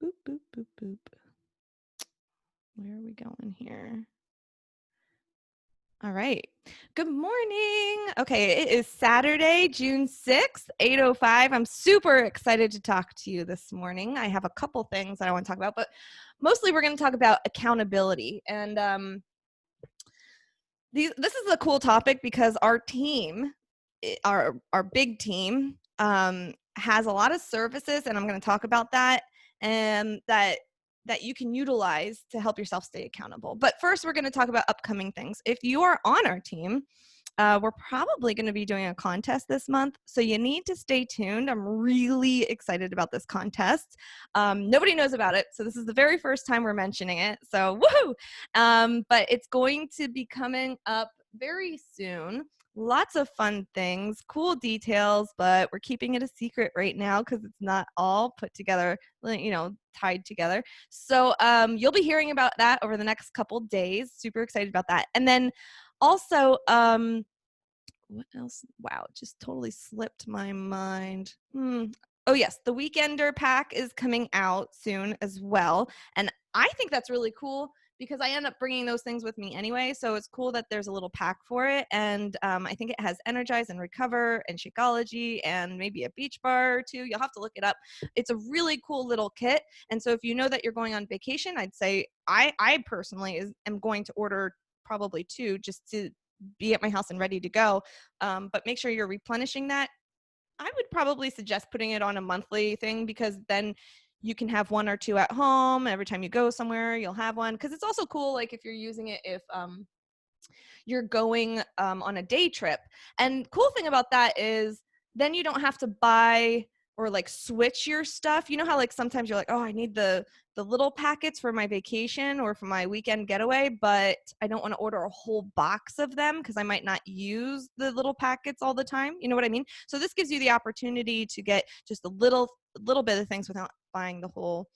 Boop, boop, boop, boop. Where are we going here? All right. Good morning. Okay, it is Saturday, June 6th, 8:05. I'm super excited to talk to you this morning. I have a couple things that I want to talk about, but mostly we're going to talk about accountability. And this is a cool topic because our team, our big team, has a lot of services, and I'm going to talk about that, and that you can utilize to help yourself stay accountable. But first, we're going to talk about upcoming things. If you are on our team, we're probably going to be doing a contest this month, so you need to stay tuned. I'm really excited about this contest. Nobody knows about it, so this is the very first time we're mentioning it, so woohoo! But it's going to be coming up very soon. Lots of fun things, cool details, but we're keeping it a secret right now because it's not all put together, tied together. So you'll be hearing about that over the next couple days. Super excited about that. And then also, what else? Wow, it just totally slipped my mind. Oh yes, the Weekender pack is coming out soon as well. And I think that's really cool because I end up bringing those things with me anyway. So it's cool that there's a little pack for it. And I think it has Energize and Recover and Shakeology and maybe a beach bar or two. You'll have to look it up. It's a really cool little kit. And so if you know that you're going on vacation, I'd say I personally am going to order probably two just to be at my house and ready to go. But make sure you're replenishing that. I would probably suggest putting it on a monthly thing because then you can have one or two at home. Every time you go somewhere, you'll have one. Because it's also cool, like if you're using it if you're going on a day trip. And cool thing about that is then you don't have to buy or like switch your stuff. You know how like sometimes you're like, oh, I need the little packets for my vacation or for my weekend getaway, but I don't want to order a whole box of them because I might not use the little packets all the time. You know what I mean? So this gives you the opportunity to get just a little bit of things without buying the whole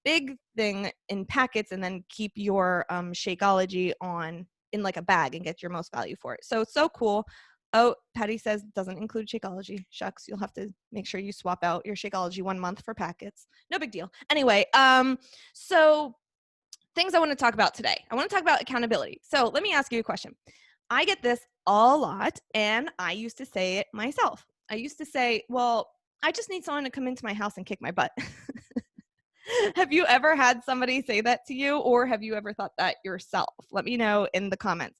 big thing in packets, and then keep your Shakeology on in like a bag and get your most value for it. So it's so cool. Oh, Patty says it doesn't include Shakeology. Shucks, you'll have to make sure you swap out your Shakeology 1 month for packets. No big deal. Anyway, so things I want to talk about today. I want to talk about accountability. So let me ask you a question. I get this a lot, and I used to say it myself. I used to say, well, I just need someone to come into my house and kick my butt. Have you ever had somebody say that to you, or have you ever thought that yourself? Let me know in the comments.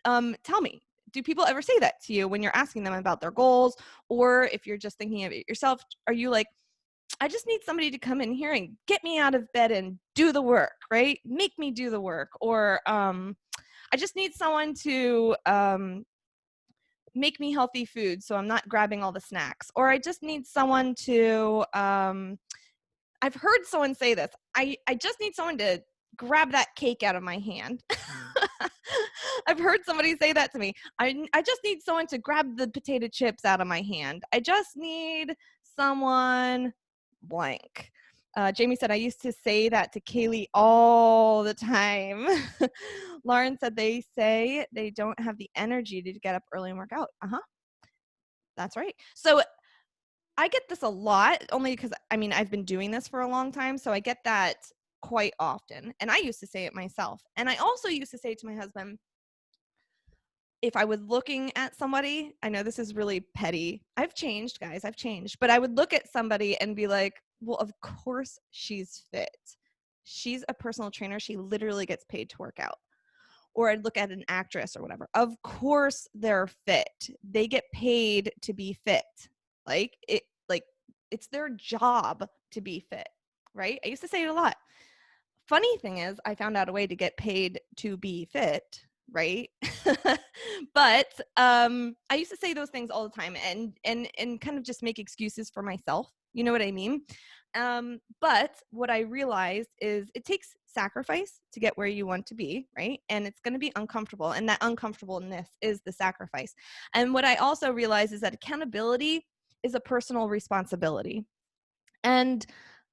Tell me, do people ever say that to you when you're asking them about their goals, or if you're just thinking of it yourself? Are you like, I just need somebody to come in here and get me out of bed and do the work, right? Make me do the work. Or I just need someone to make me healthy food so I'm not grabbing all the snacks. Or I just need someone to I've heard someone say this. I just need someone to grab that cake out of my hand. I've heard somebody say that to me. I just need someone to grab the potato chips out of my hand. I just need someone blank. Jamie said, I used to say that to Kaylee all the time. Lauren said they say they don't have the energy to get up early and work out. That's right. So I get this a lot only because, I've been doing this for a long time. So I get that quite often. And I used to say it myself. And I also used to say to my husband, if I was looking at somebody, I know this is really petty. I've changed, guys. I've changed. But I would look at somebody and be like, well, of course she's fit. She's a personal trainer. She literally gets paid to work out. Or I'd look at an actress or whatever. Of course they're fit. They get paid to be fit. Like it's their job to be fit, right? I used to say it a lot. Funny thing is, I found out a way to get paid to be fit, right? But I used to say those things all the time and kind of just make excuses for myself. You know what I mean? But what I realized is it takes sacrifice to get where you want to be, right? And it's going to be uncomfortable. And that uncomfortableness is the sacrifice. And what I also realized is that accountability is a personal responsibility. And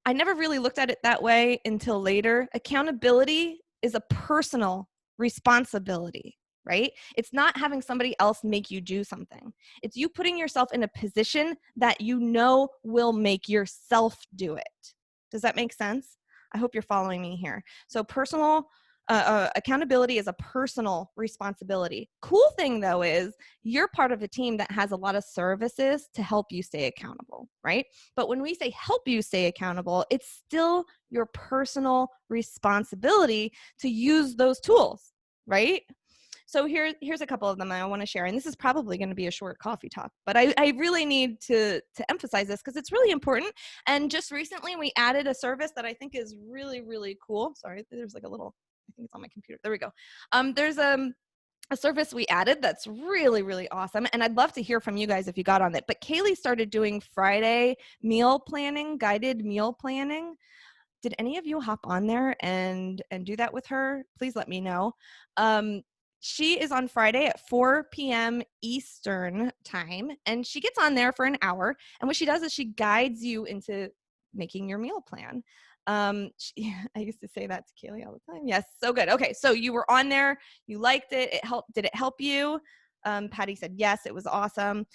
I never really looked at it that way until later. Accountability is a personal responsibility, right? It's not having somebody else make you do something. It's you putting yourself in a position that you know will make yourself do it. Does that make sense? I hope you're following me here. So personal accountability is a personal responsibility. Cool thing though is you're part of a team that has a lot of services to help you stay accountable, right? But when we say help you stay accountable, it's still your personal responsibility to use those tools, right? So here's a couple of them I want to share. And this is probably going to be a short coffee talk, but I really need to emphasize this because it's really important. And just recently we added a service that I think is really, really cool. Sorry, there's like a little, I think it's on my computer. There we go. There's a service we added that's really, really awesome. And I'd love to hear from you guys if you got on it. But Kaylee started doing Friday meal planning, guided meal planning. Did any of you hop on there and do that with her? Please let me know. She is on Friday at 4 p.m. Eastern time, and she gets on there for an hour. And what she does is she guides you into making your meal plan. I used to say that to Kaylee all the time. Yes, so good. Okay, so you were on there. You liked it. It helped. Did it help you? Patty said yes. It was awesome.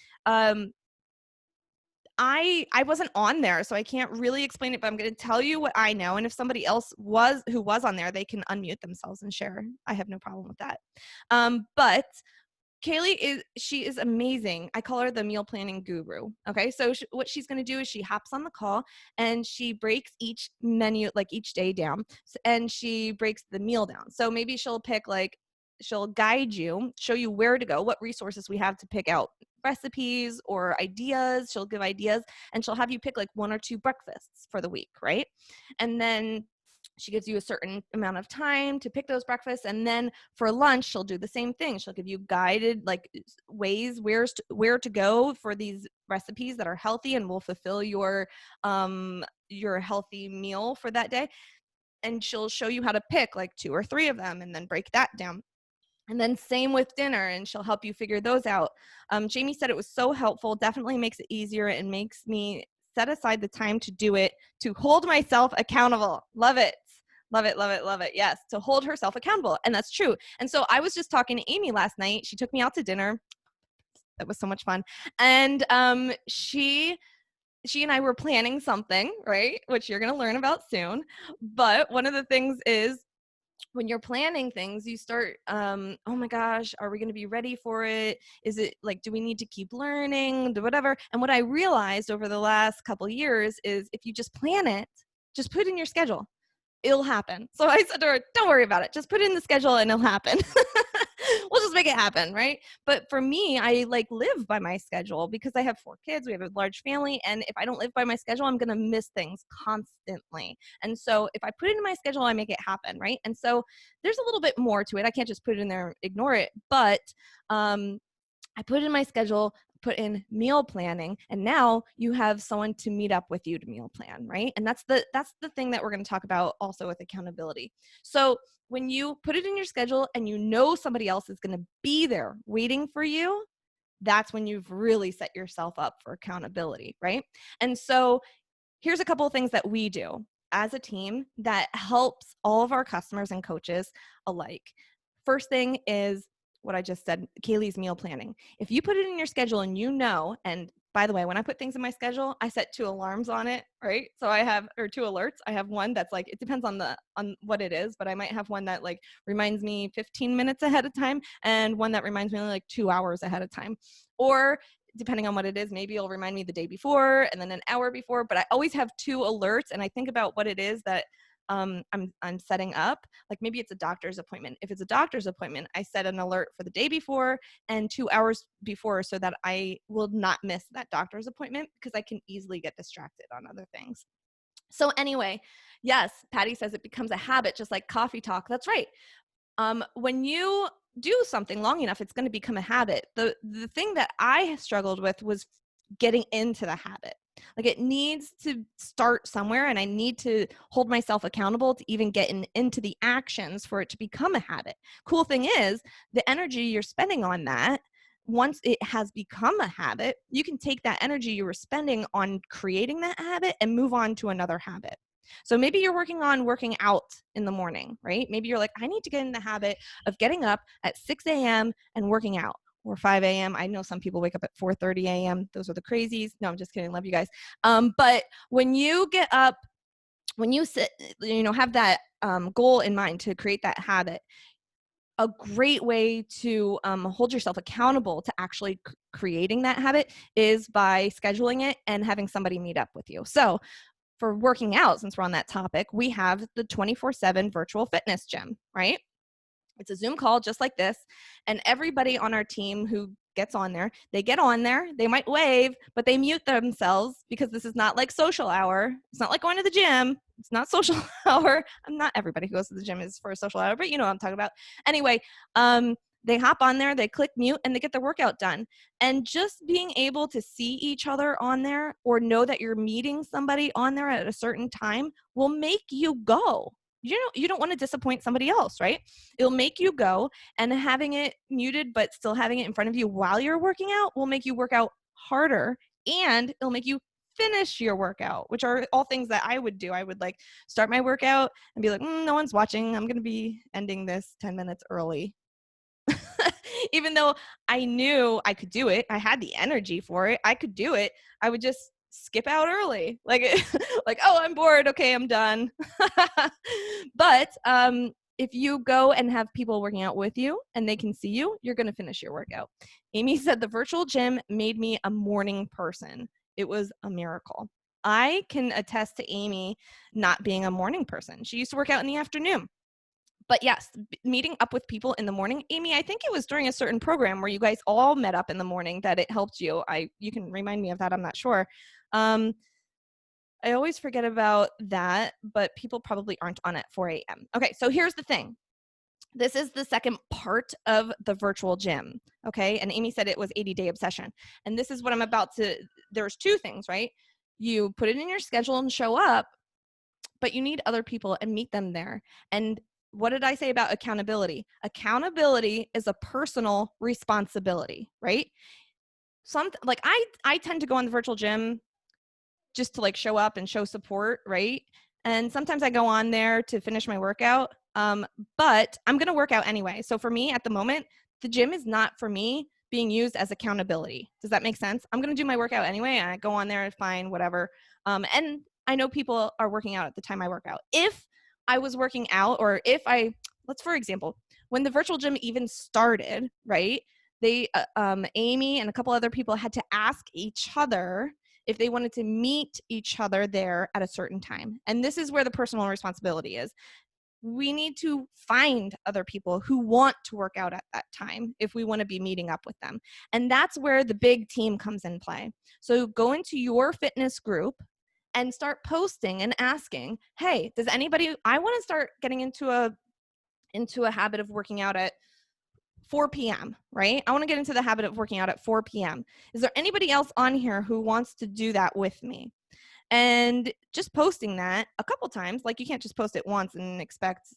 I wasn't on there, so I can't really explain it, but I'm going to tell you what I know. And if somebody else who was on there, they can unmute themselves and share. I have no problem with that. But Kaylee she is amazing. I call her the meal planning guru. Okay. So what she's going to do is she hops on the call and she breaks each menu, like each day down, and she breaks the meal down. So maybe she'll pick she'll guide you, show you where to go, what resources we have to pick out recipes or ideas. She'll give ideas and she'll have you pick like 1 or 2 breakfasts for the week, right? And then she gives you a certain amount of time to pick those breakfasts. And then for lunch, she'll do the same thing. She'll give you guided like ways where to go for these recipes that are healthy and will fulfill your healthy meal for that day. And she'll show you how to pick like 2 or 3 of them and then break that down. And then same with dinner, and she'll help you figure those out. Jamie said it was so helpful, definitely makes it easier and makes me set aside the time to do it, to hold myself accountable. Love it. Love it, love it, love it. Yes, to hold herself accountable. And that's true. And so I was just talking to Amy last night. She took me out to dinner. That was so much fun. And she and I were planning something, right? Which you're going to learn about soon. But one of the things is, when you're planning things, you start, oh my gosh, are we going to be ready for it? Is it like, do we need to keep learning, whatever? And what I realized over the last couple of years is if you just plan it, just put it in your schedule, it'll happen. So I said to her, don't worry about it. Just put it in the schedule and it'll happen. We'll just make it happen, right? But for me, I like live by my schedule because I have 4 kids. We have a large family. And if I don't live by my schedule, I'm going to miss things constantly. And so if I put it in my schedule, I make it happen, right? And so there's a little bit more to it. I can't just put it in there and ignore it. But I put it in my schedule, put in meal planning, and now you have someone to meet up with you to meal plan, right? And that's the thing that we're going to talk about also with accountability. So when you put it in your schedule and you know somebody else is going to be there waiting for you, that's when you've really set yourself up for accountability, right? And so here's a couple of things that we do as a team that helps all of our customers and coaches alike. First thing is what I just said, Kaylee's meal planning. If you put it in your schedule and you know, and by the way, when I put things in my schedule, I set 2 alarms on it, right? So I have, or 2 alerts. I have one that's like, it depends on what it is, but I might have one that like reminds me 15 minutes ahead of time and one that reminds me like 2 hours ahead of time. Or depending on what it is, maybe it'll remind me the day before and then an hour before, but I always have 2 alerts and I think about what it is that I'm setting up. Like maybe it's a doctor's appointment. If it's a doctor's appointment, I set an alert for the day before and 2 hours before so that I will not miss that doctor's appointment because I can easily get distracted on other things. So anyway, yes, Patty says it becomes a habit, just like coffee talk. That's right. When you do something long enough, it's going to become a habit. The thing that I struggled with was getting into the habit. Like it needs to start somewhere and I need to hold myself accountable to even get into the actions for it to become a habit. Cool thing is the energy you're spending on that, once it has become a habit, you can take that energy you were spending on creating that habit and move on to another habit. So maybe you're working on working out in the morning, right? Maybe you're like, I need to get in the habit of getting up at 6 a.m. and working out. Or 5 a.m. I know some people wake up at 4:30 a.m. Those are the crazies. No, I'm just kidding. Love you guys. But when you get up when you sit, have that goal in mind to create that habit, a great way to hold yourself accountable to actually creating that habit is by scheduling it and having somebody meet up with you. So for working out, since we're on that topic, we have the 24/7 virtual fitness gym, right? It's a Zoom call just like this. And everybody on our team who gets on there, they get on there, they might wave, but they mute themselves because this is not like social hour. It's not like going to the gym. It's not social hour. Not everybody who goes to the gym is for a social hour, but you know what I'm talking about. Anyway, they hop on there, they click mute, and they get their workout done. And just being able to see each other on there or know that you're meeting somebody on there at a certain time will make you go. You don't want to disappoint somebody else, right? It'll make you go, and having it muted but still having it in front of you while you're working out will make you work out harder, and it'll make you finish your workout, which are all things that I would do. I would like start my workout and be like, no one's watching. I'm going to be ending this 10 minutes early. Even though I knew I could do it, I had the energy for it, I could do it, I would just skip out early. Like, like, oh, I'm bored. Okay, I'm done. But if you go and have people working out with you and they can see you, you're going to finish your workout. Amy said the virtual gym made me a morning person. It was a miracle. I can attest to Amy not being a morning person. She used to work out in the afternoon. But yes, meeting up with people in the morning. Amy, I think it was during a certain program where you guys all met up in the morning that it helped you. You can remind me of that. I'm not sure. I always forget about that, but people probably aren't on at 4 a.m. Okay, so here's the thing. This is the second part of the virtual gym, okay? And Amy said it was 80-day obsession. And this is what I'm about to, there's two things, right? You put it in your schedule and show up, but you need other people and meet them there. And what did I say about accountability? Accountability is a personal responsibility, right? Like I tend to go on the virtual gym just to like show up and show support, right? And sometimes I go on there to finish my workout, but I'm going to work out anyway. So for me at the moment, the gym is not for me being used as accountability. Does that make sense? I'm going to do my workout anyway. And I go on there, fine, whatever. And I know people are working out at the time I work out. If I was working out, or if let's, for example, when the virtual gym even started, right? They, Amy and a couple other people had to ask each other if they wanted to meet each other there at a certain time. And this is where the personal responsibility is. We need to find other people who want to work out at that time if we want to be meeting up with them. And that's where the big team comes in play. So go into your fitness group and start posting and asking, hey, does anybody, I want to start getting into a habit of working out at 4 p.m., right? I want to get into the habit of working out at 4 p.m. Is there anybody else on here who wants to do that with me? And just posting that a couple times, like you can't just post it once and expect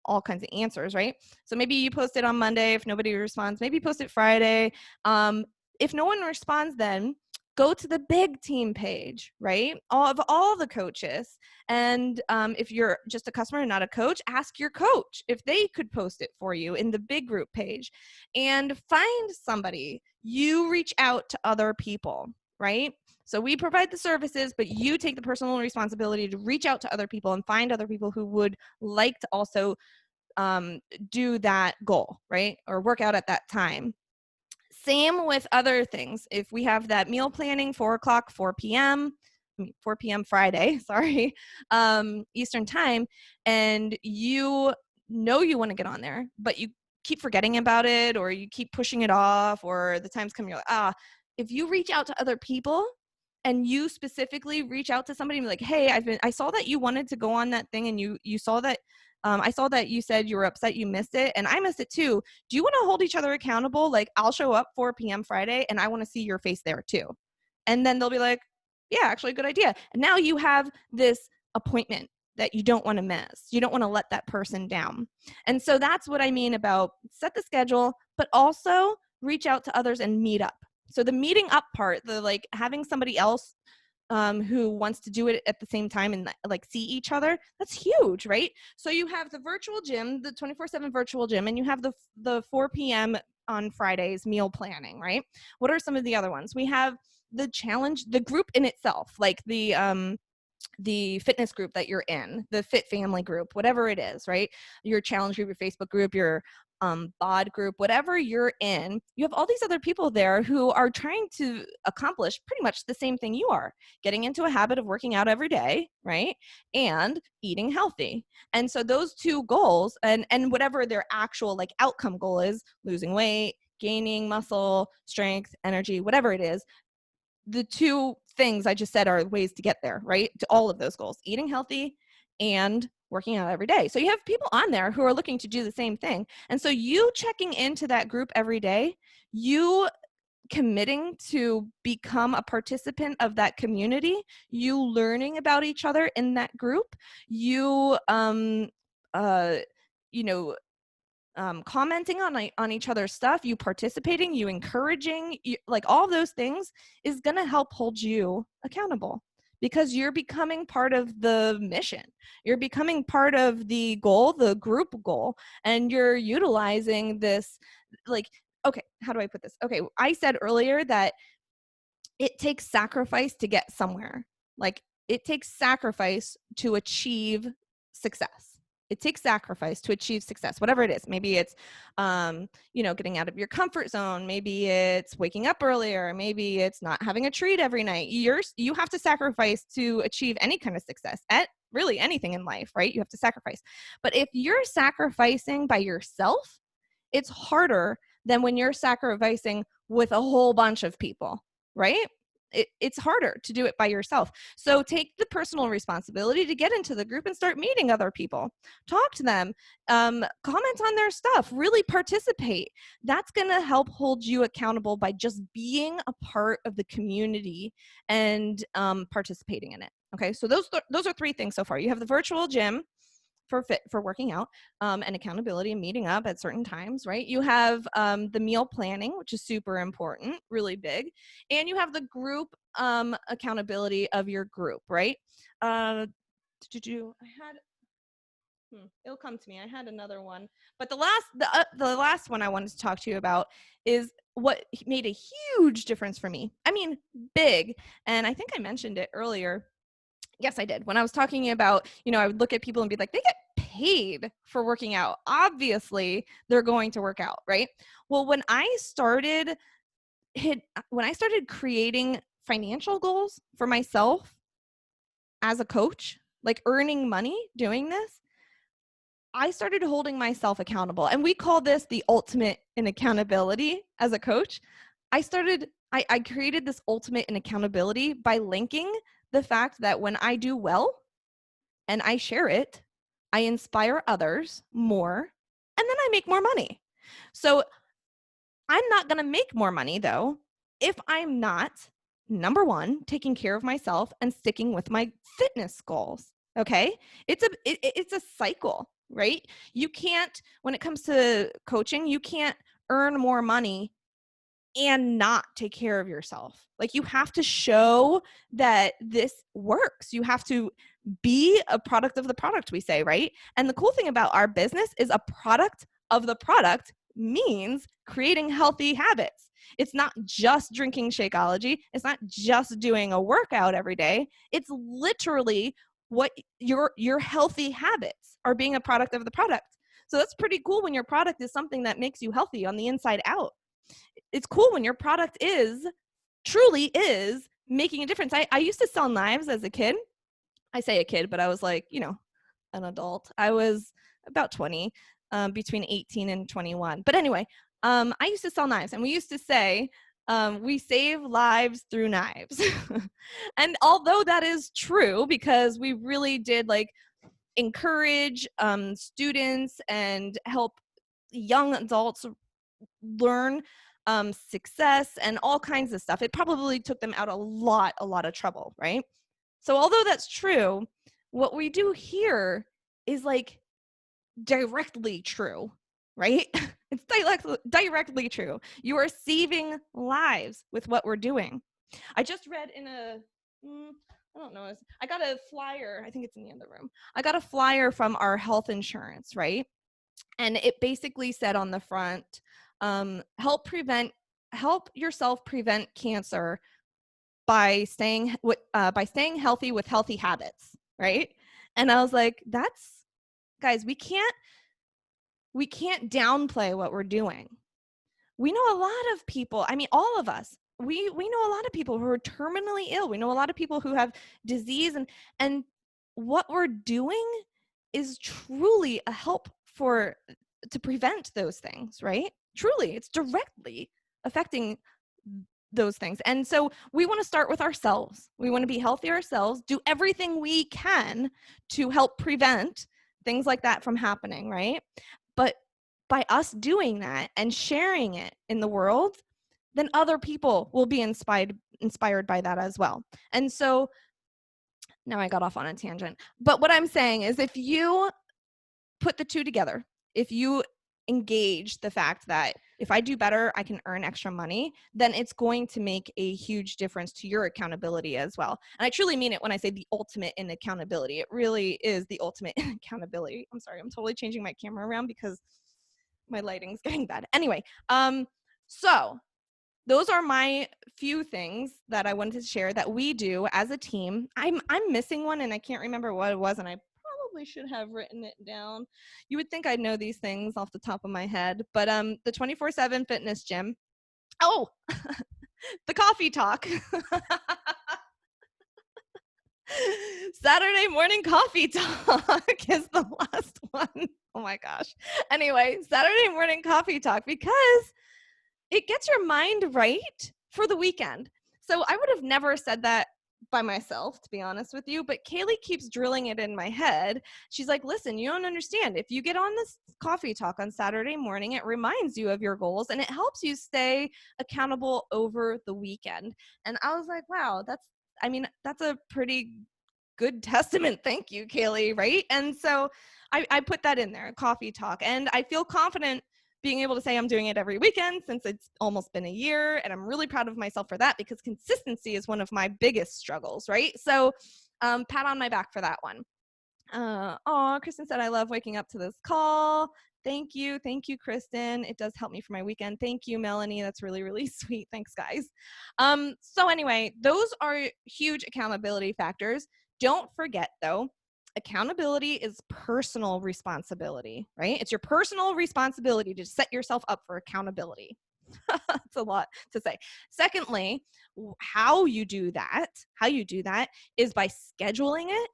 all kinds of answers, right? So maybe you post it on Monday. If nobody responds, maybe post it Friday. If no one responds, then go to the big team page, right? All the coaches. And if you're just a customer and not a coach, ask your coach if they could post it for you in the big group page. And find somebody. You reach out to other people, right? So we provide the services, but you take the personal responsibility to reach out to other people and find other people who would like to also do that goal, right? Or work out at that time. Same with other things. If we have that meal planning, 4 o'clock, 4 p.m., 4 p.m. Friday, sorry, Eastern time, and you know you want to get on there, but you keep forgetting about it, or you keep pushing it off, or the time's coming, you're like, if you reach out to other people and you specifically reach out to somebody and be like, hey, I saw that you wanted to go on that thing, and you saw that, I saw that you said you were upset you missed it, and I missed it too. Do you want to hold each other accountable? Like, I'll show up 4 p.m. Friday, and I want to see your face there too. And then they'll be like, yeah, actually, good idea. And now you have this appointment that you don't want to miss. You don't want to let that person down. And so that's what I mean about set the schedule, but also reach out to others and meet up. So the meeting up part, the like having somebody else who wants to do it at the same time and like see each other, that's huge, right? So you have the virtual gym, the 24/7 virtual gym, and you have the 4 p.m. on Fridays meal planning, right? What are some of the other ones? We have the challenge, the group in itself, like the the fitness group that you're in, the fit family group, whatever it is, right? Your challenge group, your Facebook group, your bod group, whatever you're in, you have all these other people there who are trying to accomplish pretty much the same thing you are, getting into a habit of working out every day, right? And eating healthy. And so those two goals, and whatever their actual like outcome goal is, losing weight, gaining muscle, strength, energy, whatever it is, the two things I just said are ways to get there, right? To all of those goals, eating healthy and working out every day. So you have people on there who are looking to do the same thing. And so you checking into that group every day, you committing to become a participant of that community, you learning about each other in that group, you you know commenting on each other's stuff, you participating, you encouraging, like all those things is going to help hold you accountable, because you're becoming part of the mission. You're becoming part of the goal, the group goal, and you're utilizing this, like, okay, how do I put this? Okay, I said earlier that it takes sacrifice to get somewhere. Like, it takes sacrifice to achieve success. It takes sacrifice to achieve success, whatever it is. Maybe it's, getting out of your comfort zone. Maybe it's waking up earlier. Maybe it's not having a treat every night. You have to sacrifice to achieve any kind of success at really anything in life, right? You have to sacrifice. But if you're sacrificing by yourself, it's harder than when you're sacrificing with a whole bunch of people, right? It's harder to do it by yourself. So take the personal responsibility to get into the group and start meeting other people. Talk to them, comment on their stuff, really participate. That's going to help hold you accountable by just being a part of the community and participating in it. Okay, so those are three things so far. You have the virtual gym for working out, and accountability and meeting up at certain times, right? You have the meal planning, which is super important, really big, and you have the group accountability of your group, right? I had it'll come to me. I had another one, but the last one I wanted to talk to you about is what made a huge difference for me. I mean, big, and I think I mentioned it earlier. Yes, I did. When I was talking about, I would look at people and be like, they get paid for working out. Obviously, they're going to work out, right? Well, when I started creating financial goals for myself as a coach, like earning money doing this, I started holding myself accountable. And we call this the ultimate in accountability as a coach. I created this ultimate in accountability by linking the fact that when I do well and I share it, I inspire others more, and then I make more money. So I'm not going to make more money, though, if I'm not, number one, taking care of myself and sticking with my fitness goals. Okay? It's a cycle, right? You can't, when it comes to coaching, you can't earn more money and not take care of yourself. Like, you have to show that this works. You have to be a product of the product, we say, right? And the cool thing about our business is a product of the product means creating healthy habits. It's not just drinking Shakeology. It's not just doing a workout every day. It's literally what your healthy habits are, being a product of the product. So that's pretty cool when your product is something that makes you healthy on the inside out. It's cool when your product truly is making a difference. I used to sell knives as a kid. I say a kid, but I was like, an adult. I was about 20, between 18 and 21. But anyway, I used to sell knives, and we used to say, we save lives through knives. And although that is true, because we really did encourage students and help young adults learn success and all kinds of stuff, it probably took them out a lot of trouble, right? So although that's true, what we do here is directly true, right? It's directly true. You are saving lives with what we're doing. I just read in I don't know, I got a flyer, I think it's in the other room. I got a flyer from our health insurance, right? And it basically said on the front, help yourself prevent cancer by staying healthy with healthy habits, right? And I was like, that's, guys, we can't downplay what we're doing. We know a lot of people, I mean, all of us, we know a lot of people who are terminally ill. We know a lot of people who have disease, and what we're doing is truly a help to prevent those things, right? Truly, it's directly affecting those things. And so we want to start with ourselves. We want to be healthy ourselves, do everything we can to help prevent things like that from happening, right? But by us doing that and sharing it in the world, then other people will be inspired by that as well. And so now I got off on a tangent. But what I'm saying is, if you put the two together, if you engage the fact that if I do better, I can earn extra money, then it's going to make a huge difference to your accountability as well. And I truly mean it when I say the ultimate in accountability. It really is the ultimate in accountability. I'm sorry, I'm totally changing my camera around because my lighting's getting bad. Anyway, so those are my few things that I wanted to share that we do as a team. I'm missing one and I can't remember what it was, and I probably should have written it down. You would think I'd know these things off the top of my head, but the 24/7 fitness gym. Oh, the coffee talk. Saturday morning coffee talk is the last one. Oh my gosh. Anyway, Saturday morning coffee talk, because it gets your mind right for the weekend. So I would have never said that by myself, to be honest with you, but Kaylee keeps drilling it in my head. She's like, listen, you don't understand. If you get on this coffee talk on Saturday morning, it reminds you of your goals and it helps you stay accountable over the weekend. And I was like, wow, that's a pretty good testament. Thank you, Kaylee, right? And so I put that in there, coffee talk. And I feel confident being able to say I'm doing it every weekend since it's almost been a year. And I'm really proud of myself for that, because consistency is one of my biggest struggles, right? So pat on my back for that one. Kristen said, I love waking up to this call. Thank you, Kristen. It does help me for my weekend. Thank you, Melanie. That's really, really sweet. Thanks, guys. So anyway, those are huge accountability factors. Don't forget, though, accountability is personal responsibility, right? It's your personal responsibility to set yourself up for accountability. That's a lot to say. Secondly, how you do that is by scheduling it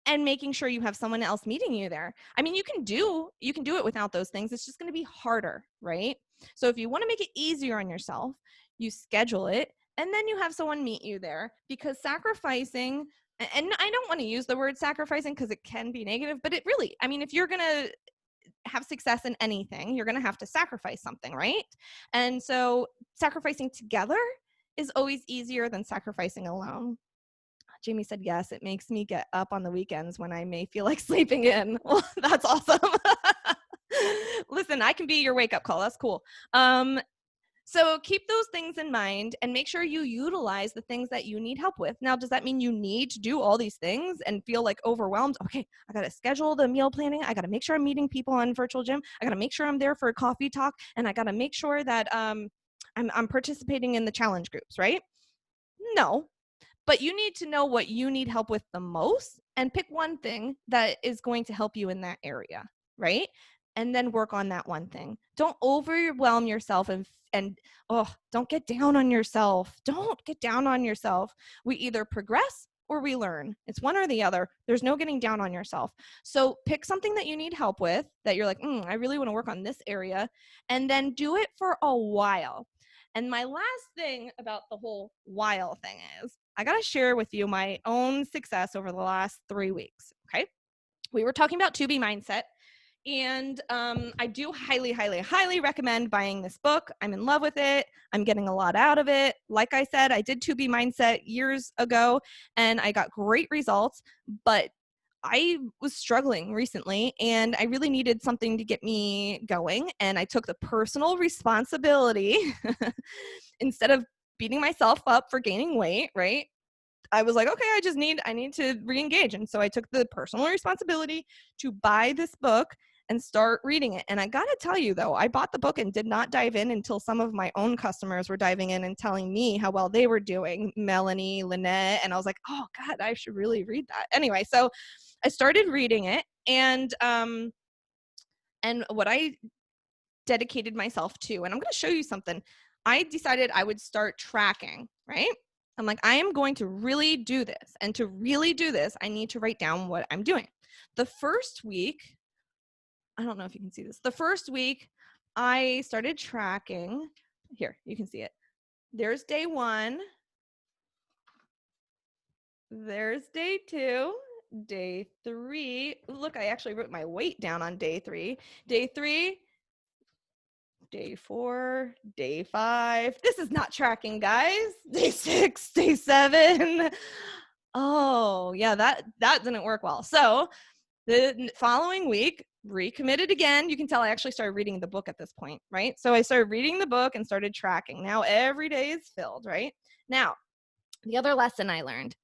and making sure you have someone else meeting you there. I mean, you can do it without those things. It's just going to be harder, right? So if you want to make it easier on yourself, you schedule it and then you have someone meet you there, because sacrificing, and I don't want to use the word sacrificing because it can be negative, but it really, I mean, if you're going to have success in anything, you're going to have to sacrifice something, right? And so sacrificing together is always easier than sacrificing alone. Jamie said, yes, it makes me get up on the weekends when I may feel like sleeping in. Well, that's awesome. Listen, I can be your wake-up call. That's cool. So keep those things in mind and make sure you utilize the things that you need help with. Now, does that mean you need to do all these things and feel like overwhelmed? Okay, I got to schedule the meal planning. I got to make sure I'm meeting people on virtual gym. I got to make sure I'm there for a coffee talk. And I got to make sure that I'm participating in the challenge groups, right? No. But you need to know what you need help with the most and pick one thing that is going to help you in that area, right? And then work on that one thing. Don't overwhelm yourself and don't get down on yourself. Don't get down on yourself. We either progress or we learn. It's one or the other. There's no getting down on yourself. So pick something that you need help with, that you're like, I really want to work on this area, and then do it for a while. And my last thing about the whole while thing is, I got to share with you my own success over the last 3 weeks, okay? We were talking about To Be Mindset, and I do highly, highly, highly recommend buying this book. I'm in love with it. I'm getting a lot out of it. Like I said, I did To Be Mindset years ago, and I got great results, but I was struggling recently and I really needed something to get me going. And I took the personal responsibility instead of beating myself up for gaining weight, right? I was like, okay, I need to re-engage. And so I took the personal responsibility to buy this book and start reading it. And I got to tell you, though, I bought the book and did not dive in until some of my own customers were diving in and telling me how well they were doing, Melanie, Lynette, and I was like, oh, God, I should really read that. Anyway, so I started reading it, and what I dedicated myself to, and I'm going to show you something. I decided I would start tracking, right? I'm like, I am going to really do this. And to really do this, I need to write down what I'm doing. The first week, I don't know if you can see this. The first week, I started tracking. Here, you can see it. There's day 1. There's day 2. Day 3. Look, I actually wrote my weight down on day 3. Day 3. Day 4, day 5. This is not tracking, guys. Day 6, day 7. Oh, yeah, that didn't work well. So the following week, recommitted again. You can tell I actually started reading the book at this point, right? So I started reading the book and started tracking. Now every day is filled, right? Now, the other lesson I learned,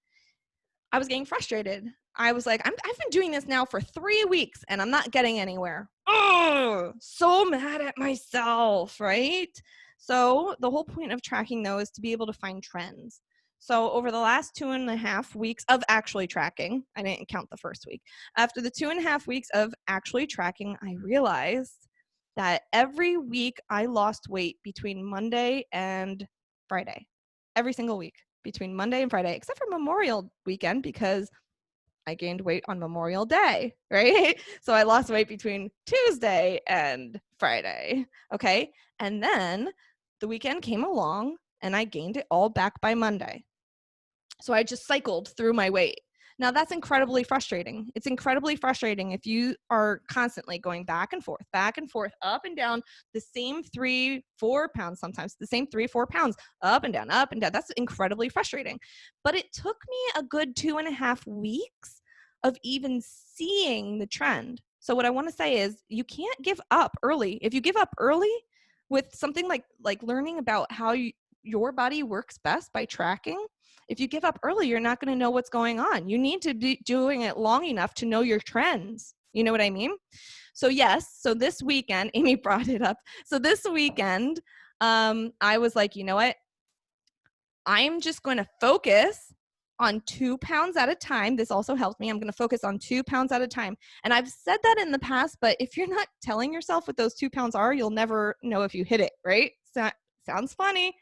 I was getting frustrated. I was like, I've been doing this now for 3 weeks and I'm not getting anywhere. Oh, so mad at myself, right? So the whole point of tracking, though, is to be able to find trends. So over the last 2.5 weeks of actually tracking, I didn't count the first week. After the 2.5 weeks of actually tracking, I realized that every week I lost weight between Monday and Friday. Every single week between Monday and Friday, except for Memorial weekend, because I gained weight on Memorial Day, right? So I lost weight between Tuesday and Friday, okay? And then the weekend came along and I gained it all back by Monday. So I just cycled through my weight. Now that's incredibly frustrating. It's incredibly frustrating if you are constantly going back and forth, up and down the same 3-4 pounds, sometimes the same 3-4 pounds, up and down, up and down. That's incredibly frustrating. But it took me a good 2.5 weeks of even seeing the trend. So what I want to say is you can't give up early. If you give up early with something like learning about how your body works best by tracking, if you give up early, you're not going to know what's going on. You need to be doing it long enough to know your trends. You know what I mean? So yes, so this weekend, Amy brought it up. So this weekend, I was like, you know what? I'm just going to focus on 2 pounds at a time. This also helped me. I'm going to focus on 2 pounds at a time. And I've said that in the past, but if you're not telling yourself what those 2 pounds are, you'll never know if you hit it, right? So, sounds funny.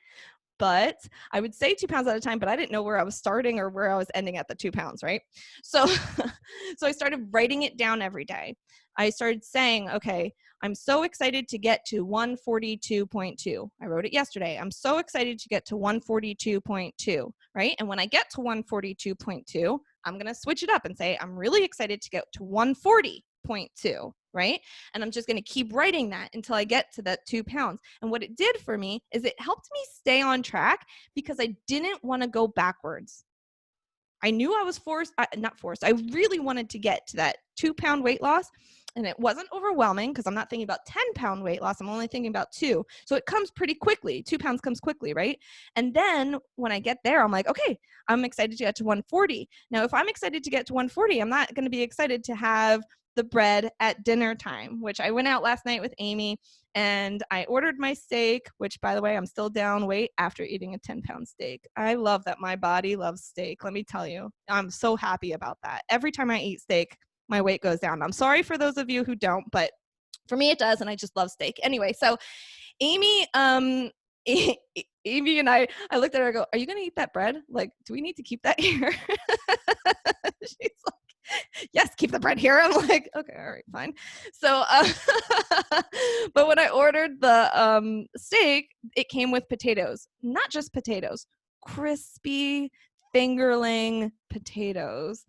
But I would say 2 pounds at a time, but I didn't know where I was starting or where I was ending at the 2 pounds, right? So, so I started writing it down every day. I started saying, okay, I'm so excited to get to 142.2. I wrote it yesterday. I'm so excited to get to 142.2, right? And when I get to 142.2, I'm going to switch it up and say, I'm really excited to get to 140.2. Right? And I'm just going to keep writing that until I get to that 2 pounds. And what it did for me is it helped me stay on track because I didn't want to go backwards. I knew I was not forced. I really wanted to get to that 2 pound weight loss. And it wasn't overwhelming because I'm not thinking about 10 pound weight loss. I'm only thinking about 2. So it comes pretty quickly. 2 pounds comes quickly, right? And then when I get there, I'm like, okay, I'm excited to get to 140. Now, if I'm excited to get to 140, I'm not going to be excited to have the bread at dinner time, which I went out last night with Amy and I ordered my steak, which by the way, I'm still down weight after eating a 10-pound steak. I love that my body loves steak. Let me tell you, I'm so happy about that. Every time I eat steak, my weight goes down. I'm sorry for those of you who don't, but for me it does. And I just love steak. Anyway, so Amy, Amy and I looked at her and go, are you going to eat that bread? Like, do we need to keep that here? She's like, yes, keep the bread here. I'm like, okay, all right, fine. So, but when I ordered the steak, it came with potatoes, not just potatoes, crispy fingerling potatoes.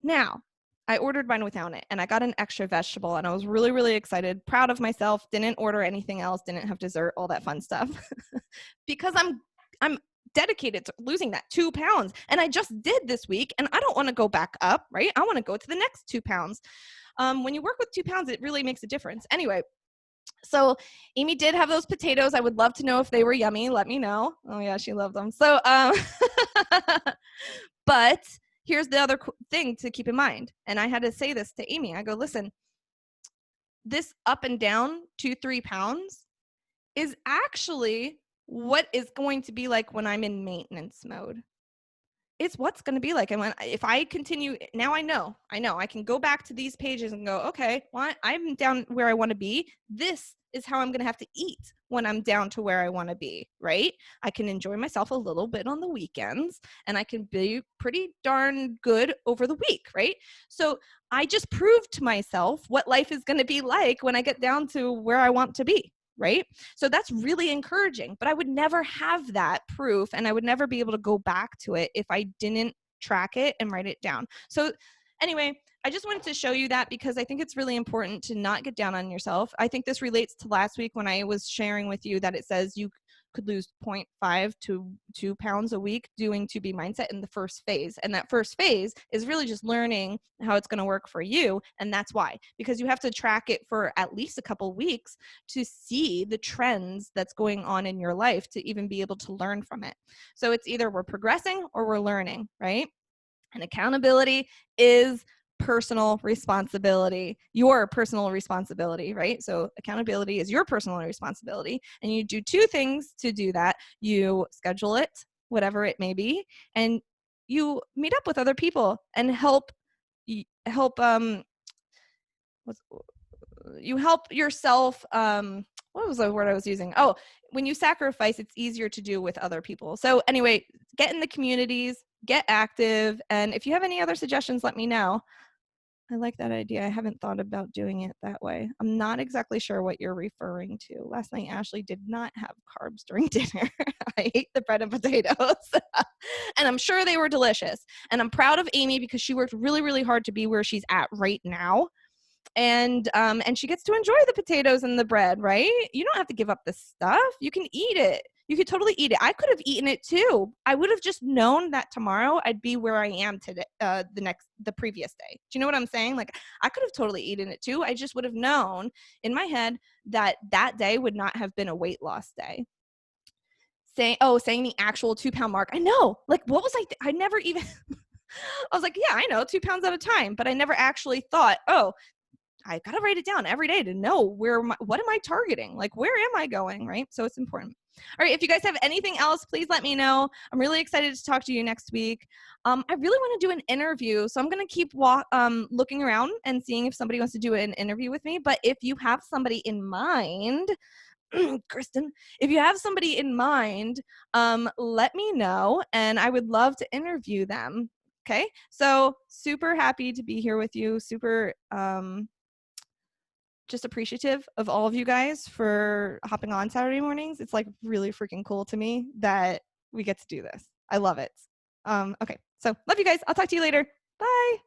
Now, I ordered mine without it and I got an extra vegetable and I was really, really excited, proud of myself, didn't order anything else, didn't have dessert, all that fun stuff because I'm dedicated to losing that 2 pounds. And I just did this week and I don't want to go back up, right? I want to go to the next 2 pounds. When you work with 2 pounds, it really makes a difference. Anyway, so Amy did have those potatoes. I would love to know if they were yummy. Let me know. Oh yeah, she loved them. So, but here's the other thing to keep in mind. And I had to say this to Amy. I go, listen, this up and down 2-3 pounds is actually what is going to be like when I'm in maintenance mode. It's what's going to be like. And if I continue, now I know I can go back to these pages and go, okay, well, I'm down where I want to be. This is how I'm going to have to eat when I'm down to where I want to be, right? I can enjoy myself a little bit on the weekends, and I can be pretty darn good over the week, right? So I just proved to myself what life is going to be like when I get down to where I want to be. Right? So that's really encouraging, but I would never have that proof, and I would never be able to go back to it if I didn't track it and write it down. So anyway, I just wanted to show you that because I think it's really important to not get down on yourself. I think this relates to last week when I was sharing with you that it says you could lose 0.5 to 2 pounds a week doing 2B mindset in the first phase. And that first phase is really just learning how it's going to work for you. And that's why, because you have to track it for at least a couple weeks to see the trends that's going on in your life to even be able to learn from it. So it's either we're progressing or we're learning, right? And accountability is personal responsibility, your personal responsibility, right? So accountability is your personal responsibility. And you do two things to do that. You schedule it, whatever it may be, and you meet up with other people and help you help yourself. What was the word I was using? Oh, when you sacrifice, it's easier to do with other people. So anyway, get in the communities, get active, and if you have any other suggestions, let me know. I like that idea. I haven't thought about doing it that way. I'm not exactly sure what you're referring to. Last night, Ashley did not have carbs during dinner. I ate the bread and potatoes, and I'm sure they were delicious. And I'm proud of Amy because she worked really, really hard to be where she's at right now. And she gets to enjoy the potatoes and the bread, right? You don't have to give up the stuff. You can eat it. You could totally eat it. I could have eaten it too. I would have just known that tomorrow I'd be where I am today, the previous day. Do you know what I'm saying? Like, I could have totally eaten it too. I just would have known in my head that that day would not have been a weight loss day. Saying the actual 2 pound mark. I know. Like, what was I never even, I was like, yeah, I know, 2 pounds at a time. But I never actually thought, oh, I got to write it down every day to know what am I targeting? Like, where am I going? Right. So it's important. All right. If you guys have anything else, please let me know. I'm really excited to talk to you next week. I really want to do an interview. So I'm going to keep looking around and seeing if somebody wants to do an interview with me. But if you have somebody in mind, Kristen, if you have somebody in mind, let me know. And I would love to interview them. Okay. So super happy to be here with you. Super, just appreciative of all of you guys for hopping on Saturday mornings. It's like really freaking cool to me that we get to do this. I love it. Okay, so love you guys. I'll talk to you later. Bye.